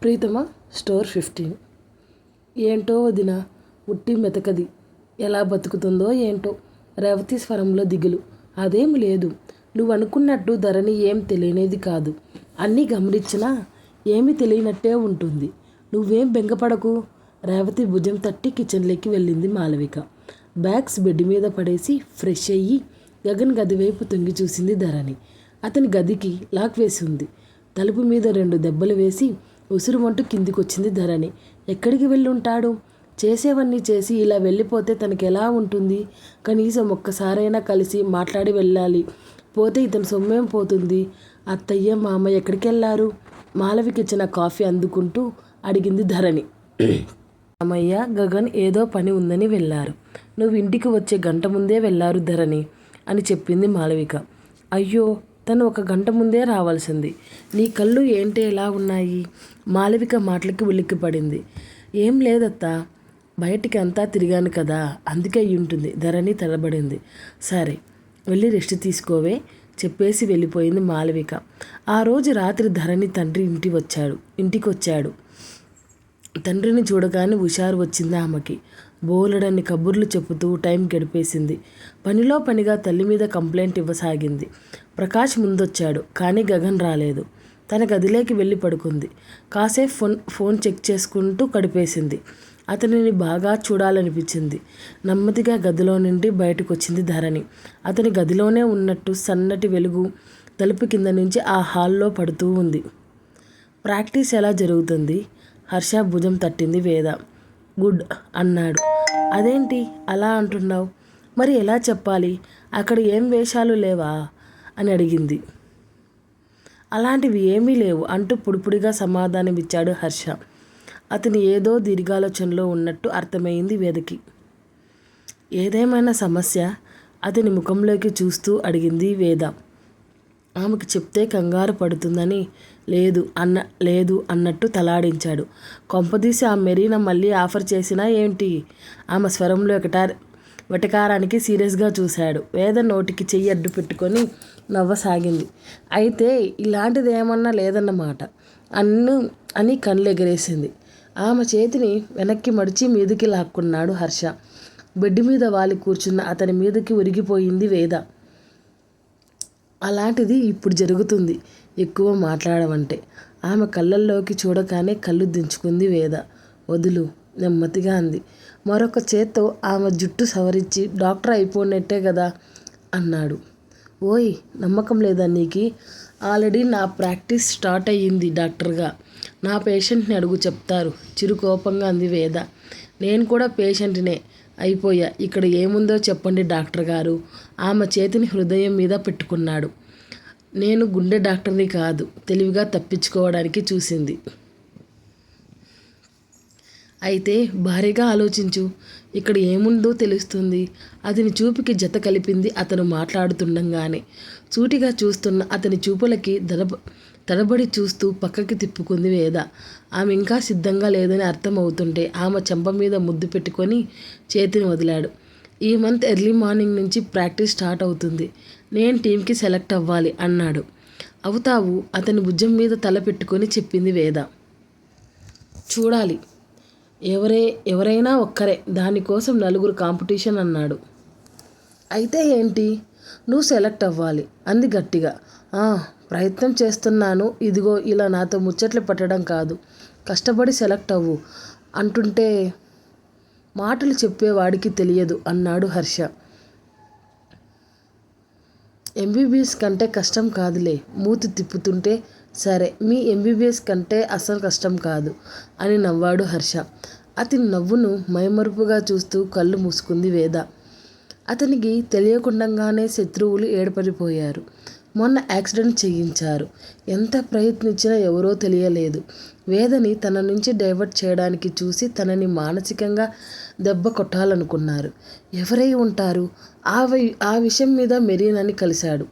ప్రీతమ స్టోర్ 15. ఏంటో వదిన, ఉట్టి మెతకది ఎలా బతుకుతుందో ఏంటో. రేవతి స్వరంలో దిగులు. అదేం లేదు, నువ్వు అనుకున్నట్టు ధరణి ఏం తెలియనేది కాదు. అన్నీ గమనించినా ఏమీ తెలియనట్టే ఉంటుంది. నువ్వేం బెంగపడకు. రేవతి భుజం తట్టి కిచెన్లోకి వెళ్ళింది మాలవిక. బ్యాగ్స్ బెడ్ మీద పడేసి ఫ్రెష్ అయ్యి గగన్ గది వైపు తొంగి చూసింది ధరణి. అతని గదికి లాక్ వేసి ఉంది. తలుపు మీద 2 దెబ్బలు వేసి ఉసురుమంటూ కిందికొచ్చింది ధరణి. ఎక్కడికి వెళ్ళుంటాడు? చేసేవన్నీ చేసి ఇలా వెళ్ళిపోతే తనకి ఎలా ఉంటుంది? కనీసం ఒక్కసారైనా కలిసి మాట్లాడి వెళ్ళాలి. పోతే ఇతని సొమ్మేం పోతుంది? అత్తయ్య మామ ఎక్కడికి వెళ్ళారు? మాలవికి ఇచ్చిన కాఫీ అందుకుంటూ అడిగింది ధరణి. మామయ్య గగన్ ఏదో పని ఉందని వెళ్ళారు. నువ్వు ఇంటికి వచ్చే గంట ముందే వెళ్ళారు ధరణి అని చెప్పింది మాలవిక. అయ్యో, తను 1 గంట ముందే రావాల్సింది. నీ కళ్ళు ఏంటి ఎలా ఉన్నాయి? మాలవిక మాటలకి ఉలిక్కిపడింది. ఏం లేదత్తా, బయటికి అంతా తిరిగాను కదా, అందుకే అయ్యి ఉంటుంది. ధరణి తడబడింది. సరే, వెళ్ళి రెస్ట్ తీసుకోవే చెప్పేసి వెళ్ళిపోయింది మాలవిక. ఆ రోజు రాత్రి ధరణి తండ్రి ఇంటికి వచ్చాడు. తండ్రిని చూడగానే హుషారు వచ్చింది ఆమెకి. బోలెడన్ని కబుర్లు చెప్పుతూ టైం గడిపేసింది. పనిలో పనిగా తల్లి మీద కంప్లైంట్ ఇవ్వసాగింది. ప్రకాష్ ముందొచ్చాడు, కానీ గగన్ రాలేదు. తన గదిలోకి వెళ్ళి పడుకుంది. కాసేపు ఫోన్ చెక్ చేసుకుంటూ గడిపేసింది. అతనిని బాగా చూడాలనిపించింది. నెమ్మదిగా గదిలో నుండి బయటకు వచ్చింది ధరణి. అతని గదిలోనే ఉన్నట్టు సన్నటి వెలుగు తలుపు కింద నుంచి ఆ హాల్లో పడుతూ ఉంది. ప్రాక్టీస్ ఎలా జరుగుతుంది? హర్ష భుజం తట్టింది వేద. గుడ్ అన్నాడు. అదేంటి అలా అంటున్నావు? మరి ఎలా చెప్పాలి? అక్కడ ఏం వేషాలు లేవా అని అడిగింది. అలాంటివి ఏమీ లేవు అంటూ పొడిపొడిగా సమాధానం ఇచ్చాడు హర్ష. అతని ఏదో దీర్ఘాలోచనలో ఉన్నట్టు అర్థమైంది వేదకి. ఏదేమైనా సమస్య? అతని ముఖంలోకి చూస్తూ అడిగింది వేద. ఆమెకు చెప్తే కంగారు పడుతుందని లేదు అన్నట్టు తలాడించాడు. కొంపదీసి ఆ మెరీనా మళ్ళీ ఆఫర్ చేసినా ఏంటి? ఆమె స్వరంలో వెటకారానికి సీరియస్గా చూశాడు. వేద నోటికి చెయ్యి అడ్డు పెట్టుకొని నవ్వసాగింది. అయితే ఇలాంటిది ఏమన్నా లేదన్నమాట అని కళ్ళెగరేసింది. ఆమె చేతిని వెనక్కి మడిచి మీదికి లాక్కున్నాడు హర్ష. బెడ్ మీద వాలి కూర్చున్న అతని మీదకి ఉరిగిపోయింది వేద. అలాంటిది ఇప్పుడు జరుగుతుంది, ఎక్కువ మాట్లాడవంటే. ఆమె కళ్ళల్లోకి చూడగానే కళ్ళు దించుకుంది వేద. వదులు, నెమ్మదిగా అంది. మరొక చేత్తో ఆమె జుట్టు సవరించి డాక్టర్ అయిపోయినట్టే కదా అన్నాడు. ఓయ్, నమ్మకం లేదా నీకు? ఆల్రెడీ నా ప్రాక్టీస్ స్టార్ట్ అయ్యింది డాక్టర్గా. నా పేషెంట్ని అడుగు చెప్తారు చిరుకోపంగా అంది వేద. నేను కూడా పేషెంట్నే అయిపోయా. ఇక్కడ ఏముందో చెప్పండి డాక్టర్ గారు. ఆమె చేతిని హృదయం మీద పెట్టుకున్నాడు. నేను గుండె డాక్టర్ని కాదు. తెలివిగా తప్పించుకోవడానికి చూసింది. అయితే భారీగా ఆలోచించు. ఇక్కడ ఏముందో తెలుస్తుంది. అతని చూపుకి జత కలిపింది అతను మాట్లాడుతుండగానే. సూటిగా చూస్తున్న అతని చూపులకి తడబడి చూస్తూ పక్కకి తిప్పుకుంది వేద. ఆమె ఇంకా సిద్ధంగా లేదని అర్థమవుతుంటే ఆమె చెంప మీద ముద్దు పెట్టుకొని చేతిని వదిలాడు. ఈ మంత్ ఎర్లీ మార్నింగ్ నుంచి ప్రాక్టీస్ స్టార్ట్ అవుతుంది. నేను టీంకి సెలెక్ట్ అవ్వాలి అన్నాడు. అవుతావు, అతని భుజం మీద తల పెట్టుకొని చెప్పింది వేద. చూడాలి, ఎవరైనా ఒక్కరే, దానికోసం 4 కాంపిటీషన్ అన్నాడు. అయితే ఏంటి? నువ్వు సెలెక్ట్ అవ్వాలి అంది గట్టిగా. ప్రయత్నం చేస్తున్నాను. ఇదిగో ఇలా నాతో ముచ్చట్లు పట్టడం కాదు, కష్టపడి సెలెక్ట్ అవ్వు అంటుంటే మాటలు చెప్పేవాడికి తెలియదు అన్నాడు హర్ష. ఎంబీబీఎస్ కంటే కష్టం కాదులే. మూతి తిప్పుతుంటే సరే, మీ ఎంబీబీఎస్ కంటే అసలు కష్టం కాదు అని నవ్వాడు హర్ష. అతని నవ్వును మైమరుపుగా చూస్తూ కళ్ళు మూసుకుంది వేద. అతనికి తెలియకుండానే శత్రువులు ఏర్పడిపోయారు. మొన్న యాక్సిడెంట్ చేయించారు. ఎంత ప్రయత్నించినా ఎవరో తెలియలేదు. వేదని తన నుంచి డైవర్ట్ చేయడానికి చూసి తనని మానసికంగా దెబ్బ కొట్టాలనుకున్నారు. ఎవరై ఉంటారు? ఆ విషయం మీద మెరీనాని కలిశాడు.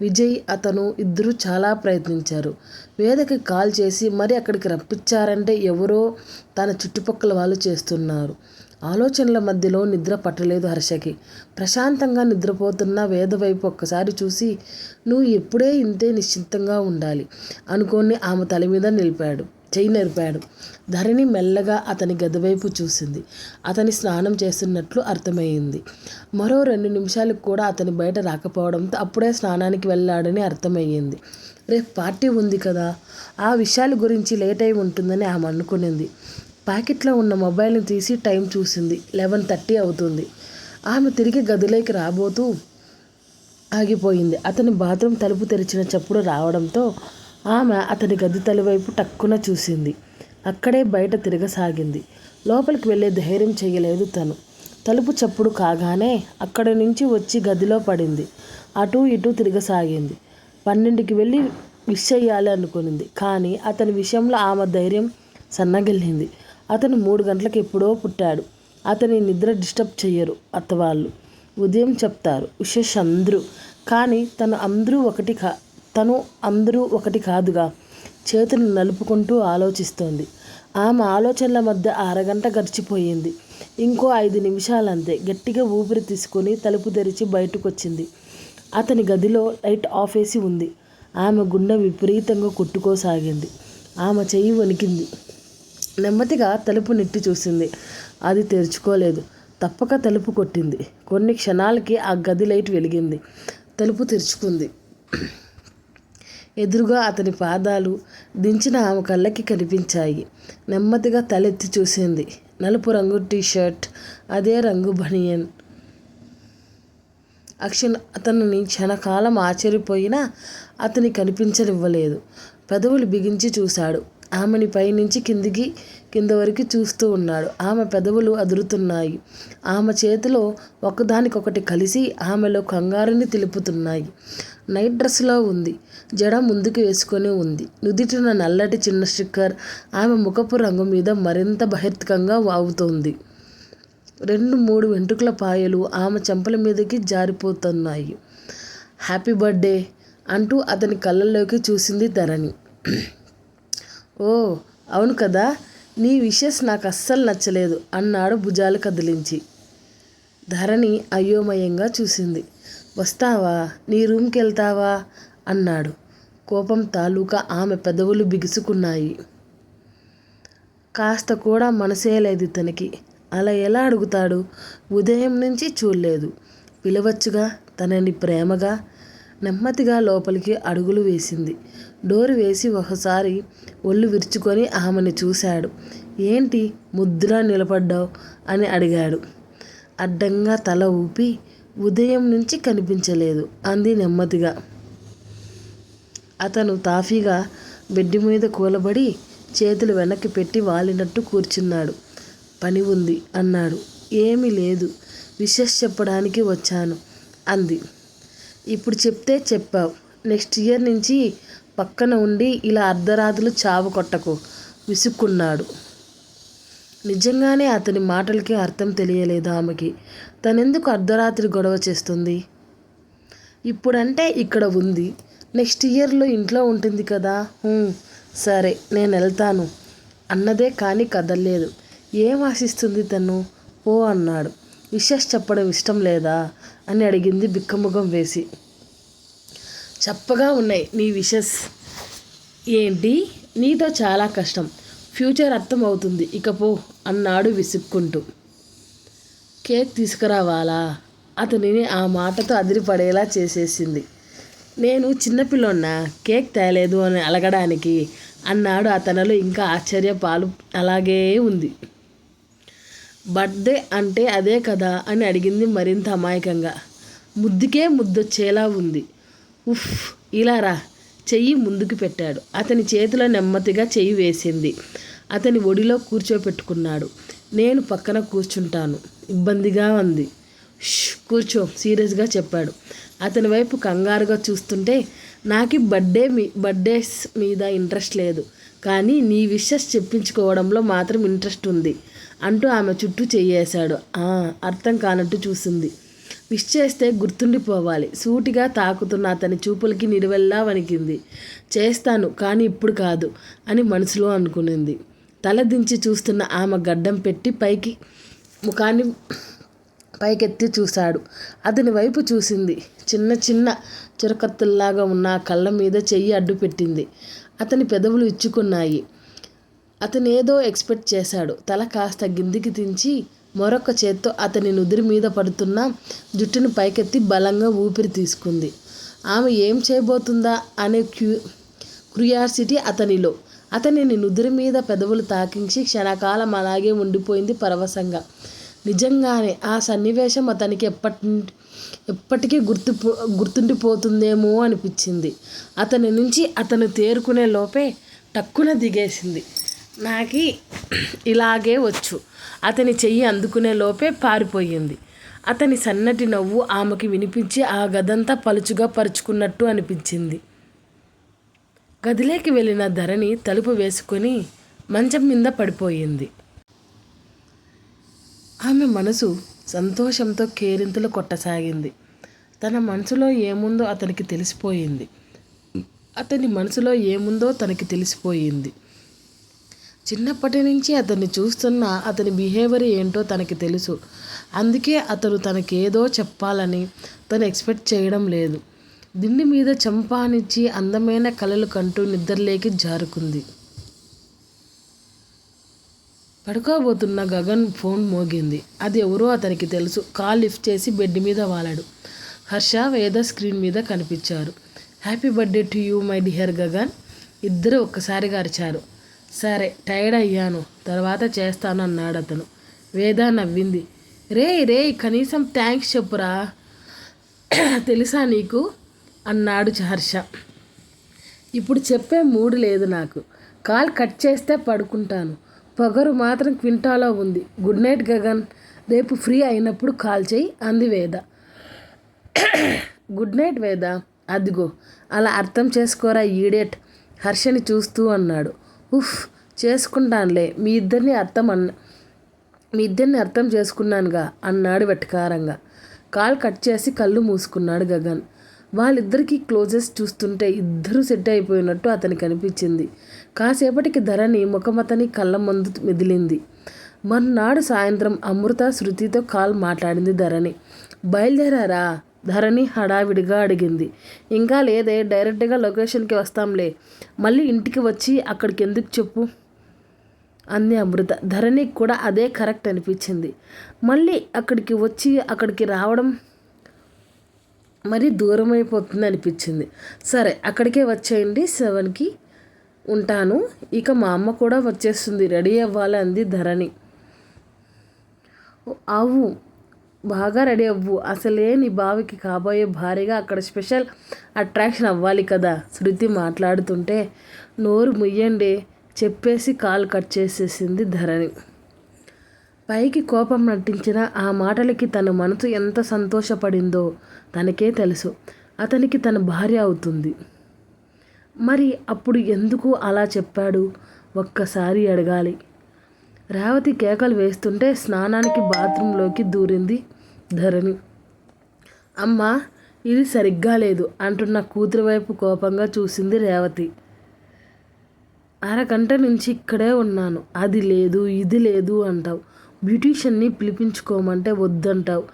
విజయ్, అతను ఇద్దరూ చాలా ప్రయత్నించారు. వేదకి కాల్ చేసి మరి అక్కడికి రప్పించారంటే ఎవరో తన చుట్టుపక్కల వాళ్ళు చేస్తున్నారు. ఆలోచనల మధ్యలో నిద్ర పట్టలేదు హర్షకి. ప్రశాంతంగా నిద్రపోతున్న వేద వైపు ఒక్కసారి చూసి, నువ్వు ఎప్పుడే ఇంతే నిశ్చింతంగా ఉండాలి అనుకొని ఆమె తల మీద నిలిపాడు. చెయ్యి నెరిపాడు. ధరణి మెల్లగా అతని గదివైపు చూసింది. అతని స్నానం చేస్తున్నట్లు అర్థమయ్యింది. మరో 2 నిమిషాలకు కూడా అతని బయట రాకపోవడంతో అప్పుడే స్నానానికి వెళ్ళాడని అర్థమయ్యింది. రేపు పార్టీ ఉంది కదా, ఆ విషయాల గురించి లేట్ అయి ఉంటుందని ఆమె అనుకునింది. ప్యాకెట్లో ఉన్న మొబైల్ని తీసి టైం చూసింది. 11:30 అవుతుంది. ఆమె తిరిగి గదిలోకి రాబోతూ ఆగిపోయింది. అతని బాత్రూమ్ తలుపు తెరిచిన చప్పుడు రావడంతో ఆమె అతని గది తలువైపు టక్కున చూసింది. అక్కడే బయట తిరగసాగింది. లోపలికి వెళ్ళే ధైర్యం చేయలేదు తను. తలుపు చప్పుడు కాగానే అక్కడి నుంచి వచ్చి గదిలో పడింది. అటూ ఇటూ తిరగసాగింది. 12కి వెళ్ళి విష్ చెయ్యాలి అనుకునింది. కానీ అతని విషయంలో ఆమె ధైర్యం సన్నగిల్లింది. అతను 3 గంటలకు ఎప్పుడో పుట్టాడు. అతని నిద్ర డిస్టర్బ్ చెయ్యరు అత్తవాళ్ళు. ఉదయం చెప్తారు విషెస్ అందరూ. కానీ తను అందరూ ఒకటి కాదుగా. చేతులు నలుపుకుంటూ ఆలోచిస్తోంది. ఆమె ఆలోచనల మధ్య అరగంట గడిచిపోయింది. ఇంకో 5 నిమిషాలంతే. గట్టిగా ఊపిరి తీసుకుని తలుపు తెరిచి బయటకొచ్చింది. అతని గదిలో లైట్ ఆఫేసి ఉంది. ఆమె గుండె విపరీతంగా కొట్టుకోసాగింది. ఆమె చెయ్యి వణికింది. నెమ్మదిగా తలుపు నెట్టి చూసింది. అది తెరుచుకోలేదు. తప్పక తలుపు కొట్టింది. కొన్ని క్షణాలకి ఆ గది లైట్ వెలిగింది. తలుపు తెరుచుకుంది. ఎదురుగా అతని పాదాలు దించిన ఆమె కళ్ళకి కనిపించాయి. నెమ్మదిగా తలెత్తి చూసింది. నలుపు రంగు టీషర్ట్, అదే రంగు బనియన్. అతనిని క్షణకాలం ఆశ్చర్యపోయినా అతని కనిపించనివ్వలేదు. పెదవులు బిగించి చూశాడు. ఆమెని పైనుంచి కింద వరకు చూస్తూ ఉన్నాడు. ఆమె పెదవులు అదురుతున్నాయి. ఆమె చేతిలో ఒకదానికొకటి కలిసి ఆమెలో కంగారుని తెలుపుతున్నాయి. నైట్ డ్రెస్లో ఉంది. జడ ముందుకు వేసుకొని ఉంది. నుదిటిన నల్లటి చిన్న స్టిక్కర్ ఆమె ముఖపు రంగు మీద మరింత బహిర్గతంగా వాగుతోంది. 2-3 వెంట్రుకల పాయలు ఆమె చెంపల మీదకి జారిపోతున్నాయి. హ్యాపీ బర్త్డే అంటూ అతని కళ్ళల్లోకి చూసింది ధరణి. ఓ అవును కదా, నీ విషెస్ నాకు అస్సలు నచ్చలేదు అన్నాడు భుజాలు కదిలించి. ధరణి అయోమయంగా చూసింది. వస్తావా, నీ రూమ్కి వెళ్తావా అన్నాడు. కోపం తాలూకా ఆమె పెదవులు బిగుసుకున్నాయి. కాస్త కూడా మనసే లేదు ఇతనికి. అలా ఎలా అడుగుతాడు? ఉదయం నుంచి చూడలేదు. పిలవచ్చుగా తనని ప్రేమగా. నెమ్మదిగా లోపలికి అడుగులు వేసింది. డోరు వేసి ఒకసారి ఒళ్ళు విరుచుకొని ఆమెను చూశాడు. ఏంటి ముద్దులా నిలబడ్డావు అని అడిగాడు. అడ్డంగా తల ఊపి ఉదయం నుంచి కనిపించలేదు అంది నెమ్మదిగా. అతను తాఫీగా బెడ్ మీద కూలబడి చేతులు వెనక్కి పెట్టి వాలినట్టు కూర్చున్నాడు. పని ఉంది అన్నాడు. ఏమీ లేదు, విషెస్ చెప్పడానికి వచ్చాను అంది. ఇప్పుడు చెప్తే చెప్పావు. నెక్స్ట్ ఇయర్ నుంచి పక్కన ఉండి ఇలా అర్ధరాత్రులు చావు కొట్టకు విసుక్కున్నాడు. నిజంగానే అతని మాటలకి అర్థం తెలియలేదు ఆమెకి. తనెందుకు అర్ధరాత్రి గొడవ చేస్తుంది? ఇప్పుడంటే ఇక్కడ ఉంది, నెక్స్ట్ ఇయర్లో ఇంట్లో ఉంటుంది కదా. సరే నేను వెళ్తాను అన్నదే కానీ కదల్లేదు. ఏం ఆశిస్తుంది తను? ఓ అన్నాడు. విషెస్ చెప్పడం ఇష్టం లేదా అని అడిగింది బిక్కముఖం వేసి. చప్పగా ఉన్నాయి నీ విషెస్. ఏంటి, నీతో చాలా కష్టం. ఫ్యూచర్ అర్థం అవుతుంది ఇకపో అన్నాడు విసుక్కుంటూ. కేక్ తీసుకురావాలా? అతనిని ఆ మాటతో అదిరిపడేలా చేసేసింది. నేను చిన్నపిల్లోన్నా కేక్ తేలేదు అని అలగడానికి అన్నాడు. అతనిలో ఇంకా ఆశ్చర్యపాలు అలాగే ఉంది. బర్త్డే అంటే అదే కదా అని అడిగింది మరింత అమాయకంగా. ముద్దుకే ముద్దొచ్చేలా ఉంది. ఉఫ్, ఇలా రా. చెయ్యి ముందుకు పెట్టాడు. అతని చేతిలో నెమ్మదిగా చెయ్యి వేసింది. అతని ఒడిలో కూర్చోపెట్టుకున్నాడు. నేను పక్కన కూర్చుంటాను. ఇబ్బందిగా ఉంది. కూర్చో సీరియస్గా చెప్పాడు. అతని వైపు కంగారుగా చూస్తుంటే నాకు బర్త్డేస్ మీద ఇంట్రెస్ట్ లేదు, కానీ నీ విషెస్ చెప్పించుకోవడంలో మాత్రం ఇంట్రెస్ట్ ఉంది అంటూ ఆమె చుట్టూ చెయ్యేశాడు. అర్థం కానట్టు చూసింది. విష్ చేస్తే గుర్తుండిపోవాలి. సూటిగా తాకుతున్న అతని చూపులకి నిలువెల్లా వణికింది. చేస్తాను కానీ ఇప్పుడు కాదు అని మనసులో అనుకునింది. తల దించి చూస్తున్న ఆమె గడ్డం పెట్టి ముఖాన్ని పైకెత్తి చూశాడు. అతని వైపు చూసింది. చిన్న చిన్న చురకత్తుల్లాగా ఉన్న ఆ కళ్ళ మీద చెయ్యి అడ్డు పెట్టింది. అతని పెదవులు ఇచ్చుకున్నాయి. అతనేదో ఎక్స్పెక్ట్ చేశాడు. తల కాస్త కిందికి దించి మరొక చేత్తో అతని నుదిరి మీద పడుతున్న జుట్టును పైకెత్తి బలంగా ఊపిరి తీసుకుంది. ఆమె ఏం చేయబోతుందా అనే క్యూరియాసిటీ అతనిలో. అతనిని నుదిరి మీద పెదవులు తాకించి క్షణకాలం అలాగే ఉండిపోయింది పరవశంగా. నిజంగానే ఆ సన్నివేశం అతనికి ఎప్పటికీ గుర్తుండిపోతుందేమో అనిపించింది. అతని నుంచి అతను తేరుకునే లోపే టక్కున దిగేసింది. నాకి ఇలాగే వచ్చు. అతని చెయ్యి అందుకునే లోపే పారిపోయింది. అతని సన్నటి నవ్వు ఆమెకి వినిపించి ఆ గదంతా పలుచుగా పరుచుకున్నట్టు అనిపించింది. గదిలోకి వెళ్ళిన ధరణి తలుపు వేసుకొని మంచం మీద పడిపోయింది. ఆమె మనసు సంతోషంతో కేరింతలు కొట్టసాగింది. తన మనసులో ఏముందో అతనికి తెలిసిపోయింది. అతని మనసులో ఏముందో తనకి తెలిసిపోయింది. చిన్నప్పటి నుంచి అతన్ని చూస్తున్న అతని బిహేవియర్ ఏంటో తనకి తెలుసు. అందుకే అతను తనకేదో చెప్పాలని తను ఎక్స్పెక్ట్ చేయడం లేదు. దిండి మీద చంపానిచ్చి అందమైన కలలు కంటూ నిద్రలేకి జారుకుంది. పడుకోబోతున్న గగన్ ఫోన్ మోగింది. అది ఎవరో అతనికి తెలుసు. కాల్ లిఫ్ట్ చేసి బెడ్ మీద వాలాడు. హర్ష, వేద స్క్రీన్ మీద కనిపించారు. Happy birthday to you my dear Gagan. ఇద్దరు ఒక్కసారిగా అరిచారు. సరే, టైర్డ్ అయ్యాను, తర్వాత చేస్తాను అన్నాడు అతను. వేద నవ్వింది. రే కనీసం థ్యాంక్స్ చెప్పురా, తెలుసా నీకు అన్నాడు హర్ష. ఇప్పుడు చెప్పే మూడు లేదు నాకు. కాల్ కట్ చేస్తే పడుకుంటాను. పొగరు మాత్రం క్వింటాలో ఉంది. Good night Gagan. రేపు ఫ్రీ అయినప్పుడు కాల్ చేయి అంది వేద. గుడ్ నైట్ వేద. అదిగో అలా అర్థం చేసుకోరా ఈడియట్, హర్షని చూస్తూ అన్నాడు. ఉఫ్, చేసుకుంటానులే, మీ ఇద్దరిని అర్థం చేసుకున్నానుగా అన్నాడు వెటకారంగా. కాల్ కట్ చేసి కళ్ళు మూసుకున్నాడు గగన్. వాళ్ళిద్దరికీ క్లోజెస్ చూస్తుంటే ఇద్దరూ సెట్ అయిపోయినట్టు అతనికి అనిపించింది. కాసేపటికి ధరణి ముఖమతని కళ్ళ ముందు మెదిలింది. మర్నాడు సాయంత్రం అమృత శృతితో కాల్ మాట్లాడింది ధరణి. బయలుదేరారా? ధరణి హడావిడిగా అడిగింది. ఇంకా లేదే, డైరెక్ట్గా లొకేషన్కి వస్తాంలే, మళ్ళీ ఇంటికి వచ్చి అక్కడికి ఎందుకు చెప్పు అంది అమృత. ధరణికి కూడా అదే కరెక్ట్ అనిపించింది. మళ్ళీ అక్కడికి వచ్చి అక్కడికి రావడం మరీ దూరం అయిపోతుంది అనిపించింది. సరే, అక్కడికే వచ్చేయండి, 7కి ఉంటాను. ఇక మా అమ్మ కూడా వచ్చేస్తుంది, రెడీ అవ్వాలి అంది ధరణి. అవ్వు, బాగా రెడీ అవ్వు. అసలే నీ బావికి కాబోయే భారీగా అక్కడ స్పెషల్ అట్రాక్షన్ అవ్వాలి కదా. శృతి మాట్లాడుతుంటే నోరు ముయ్యండి చెప్పేసి కాల్ కట్ చేసేసింది ధరణి. పైకి కోపం నటించిన ఆ మాటలకి తన మనసు ఎంత సంతోషపడిందో తనకే తెలుసు. అతనికి తన భార్య అవుతుంది. మరి అప్పుడు ఎందుకు అలా చెప్పాడు? ఒక్కసారి అడగాలి. రేవతి కేకలు వేస్తుంటే స్నానానికి బాత్రూంలోకి దూరింది ధరణి. అమ్మా, ఇది సరిగ్గా లేదు అంటున్న కూతురు వైపు కోపంగా చూసింది రేవతి. అరగంట నుంచి ఇక్కడే ఉన్నాను, అది లేదు ఇది లేదు అంటావు. బ్యూటీషియన్ని పిలిపించుకోమంటే వద్దంటావు.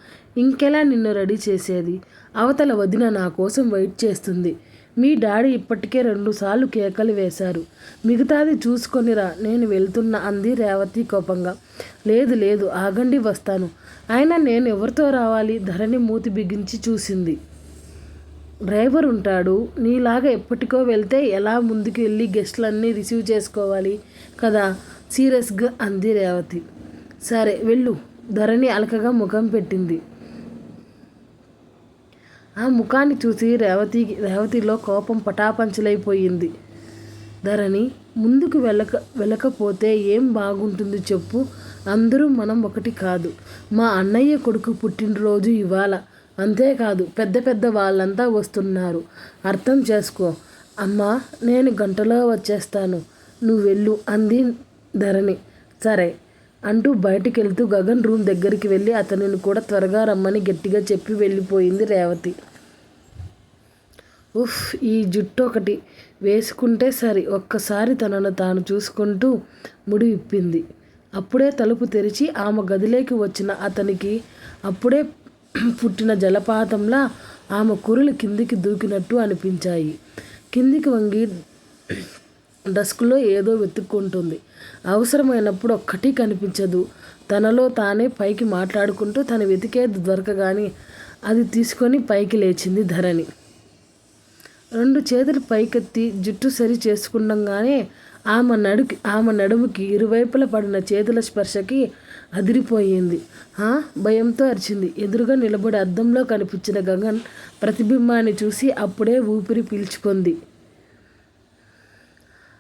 ఇంకెలా నిన్ను రెడీ చేసేది? అవతల వదిన నా కోసం వెయిట్ చేస్తుంది. మీ డాడీ ఇప్పటికే 2 సార్లు కేకలు వేశారు. మిగతాది చూసుకొనిరా, నేను వెళ్తున్నా అంది రేవతి కోపంగా. లేదు ఆగండి, వస్తాను. అయినా నేను ఎవరితో రావాలి? ధరణి మూతి బిగించి చూసింది. డ్రైవర్ ఉంటాడు. నీలాగా ఎప్పటికో వెళ్తే ఎలా ముందుకు వెళ్ళి గెస్ట్లన్నీ రిసీవ్ చేసుకోవాలి కదా, సీరియస్గా అంది రేవతి. సరే వెళ్ళు. ధరణి అలకగా ముఖం పెట్టింది. ఆ ముఖాన్ని చూసి రేవతిలో కోపం పటాపంచలైపోయింది. ధరణి, ముందుకు వెళ్ళకపోతే ఏం బాగుంటుంది చెప్పు? అందరూ మనం ఒకటి కాదు. మా అన్నయ్య కొడుకు పుట్టినరోజు ఇవాళ. అంతేకాదు పెద్ద వాళ్ళంతా వస్తున్నారు. అర్థం చేసుకో. అమ్మా, నేను గంటలో వచ్చేస్తాను, నువ్వు వెళ్ళు అంది ధరణి. సరే అంటూ బయటికి వెళ్తూ గగన్ రూమ్ దగ్గరికి వెళ్ళి అతనిని కూడా త్వరగా రమ్మని గట్టిగా చెప్పి వెళ్ళిపోయింది రేవతి. ఉఫ్, ఈ జుట్టు ఒకటి వేసుకుంటే సరి. ఒక్కసారి తనను తాను చూసుకుంటూ ముడి విప్పింది. అప్పుడే తలుపు తెరిచి ఆమె గదిలోకి వచ్చిన అతనికి అప్పుడే పుట్టిన జలపాతంలా ఆమె కురులు కిందికి దూకినట్టు అనిపించాయి. కిందికి వంగి డస్క్లో ఏదో వెతుక్కుంటుంది. అవసరమైనప్పుడు ఒక్కటి కనిపించదు. తనలో తానే పైకి మాట్లాడుకుంటూ తను వెతికేది దొరకగానే అది తీసుకొని పైకి లేచింది ధరణి. 2 చేతులు పైకెత్తి జుట్టు సరి చేసుకుండగానే ఆమె నడుముకి ఇరువైపులా పడిన చేతుల స్పర్శకి అదిరిపోయింది. భయంతో అరిచింది. ఎదురుగా నిలబడి అద్దంలో కనిపించిన గగన్ ప్రతిబింబాన్ని చూసి అప్పుడే ఊపిరి పీల్చుకుంది.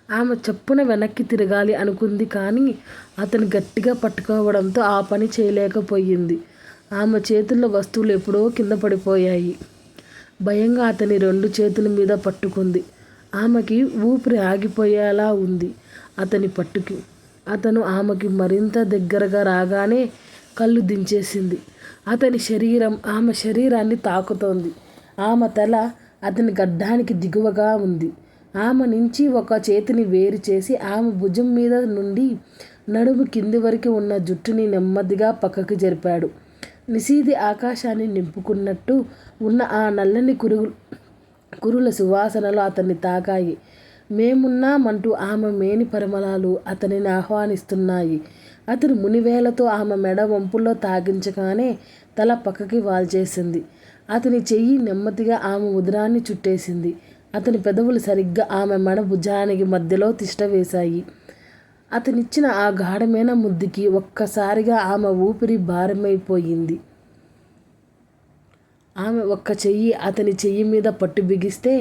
ఆమె చప్పున వెనక్కి తిరగాలి అనుకుంది, కానీ అతను గట్టిగా పట్టుకోవడంతో ఆ పని చేయలేకపోయింది. ఆమె చేతుల్లో వస్తువులు ఎప్పుడో కింద పడిపోయాయి. భయంగా అతని 2 చేతుల మీద పట్టుకుంది. ఆమెకి ఊపిరి ఆగిపోయేలా ఉంది అతని పట్టుకి. అతను ఆమెకి మరింత దగ్గరగా రాగానే కళ్ళు దించేసింది. అతని శరీరం ఆమె శరీరాన్ని తాకుతోంది. ఆమె తల అతని గడ్డానికి దిగువగా ఉంది. ఆమె నుంచి ఒక చేతిని వేరు చేసి ఆమె భుజం మీద నుండి నడుము కింది వరకు ఉన్న జుట్టుని నెమ్మదిగా పక్కకి జరిపాడు. నిశీధి ఆకాశాన్ని నింపుకున్నట్టు ఉన్న ఆ నల్లని కురుల సువాసనలు అతన్ని తాకాయి. మేమున్నామంటూ ఆమె మేని పరిమళాలు అతనిని ఆహ్వానిస్తున్నాయి. అతను మునివేలతో ఆమె మెడ వంపుల్లో తాగించగానే తల పక్కకి వాల్చేసింది. అతని చెయ్యి నెమ్మదిగా ఆమె ఉదరాన్ని చుట్టేసింది. అతని పెదవులు సరిగ్గా ఆమె మెడ భుజానికి మధ్యలో తిష్టవేశాయి. అతనిచ్చిన ఆ గాఢమైన ముద్దుకి ఒక్కసారిగా ఆమె ఊపిరి భారమైపోయింది. ఆమె ఒక్క చెయ్యి అతని చెయ్యి మీద పట్టు బిగిస్తే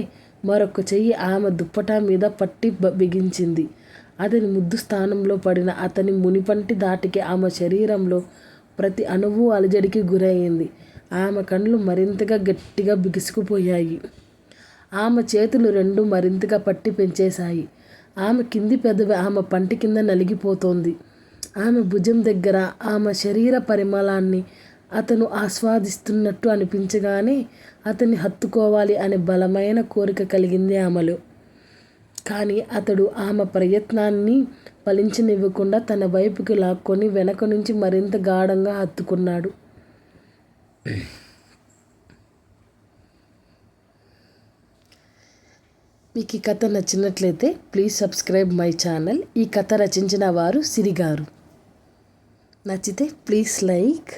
మరొక చెయ్యి ఆమె దుప్పటా మీద పట్టి బిగించింది. అతని ముద్దు స్థానంలో పడిన అతని మునిపంటి ధాటికి ఆమె శరీరంలో ప్రతి అణువు అలజడికి గురయ్యింది. ఆమె కళ్ళు మరింతగా గట్టిగా బిగుసుకుపోయాయి. ఆమె చేతులు 2 మరింతగా పట్టి పెంచేశాయి. ఆమె కింది పెదవి ఆమె పంటి కింద నలిగిపోతోంది. ఆమె భుజం దగ్గర ఆమె శరీర పరిమళాన్ని అతను ఆస్వాదిస్తున్నట్టు అనిపించగానే అతన్ని హత్తుకోవాలి అనే బలమైన కోరిక కలిగింది ఆమెలో. కానీ అతడు ఆమె ప్రయత్నాన్ని ఫలించనివ్వకుండా తన వైపుకి లాక్కొని వెనక నుంచి మరింత గాఢంగా హత్తుకున్నాడు. మీకు ఈ కథ నచ్చినట్లయితే ప్లీజ్ సబ్స్క్రైబ్ మై ఛానల్. ఈ కథ రచించిన వారు సిరి గారు. నచ్చితే ప్లీజ్ లైక్.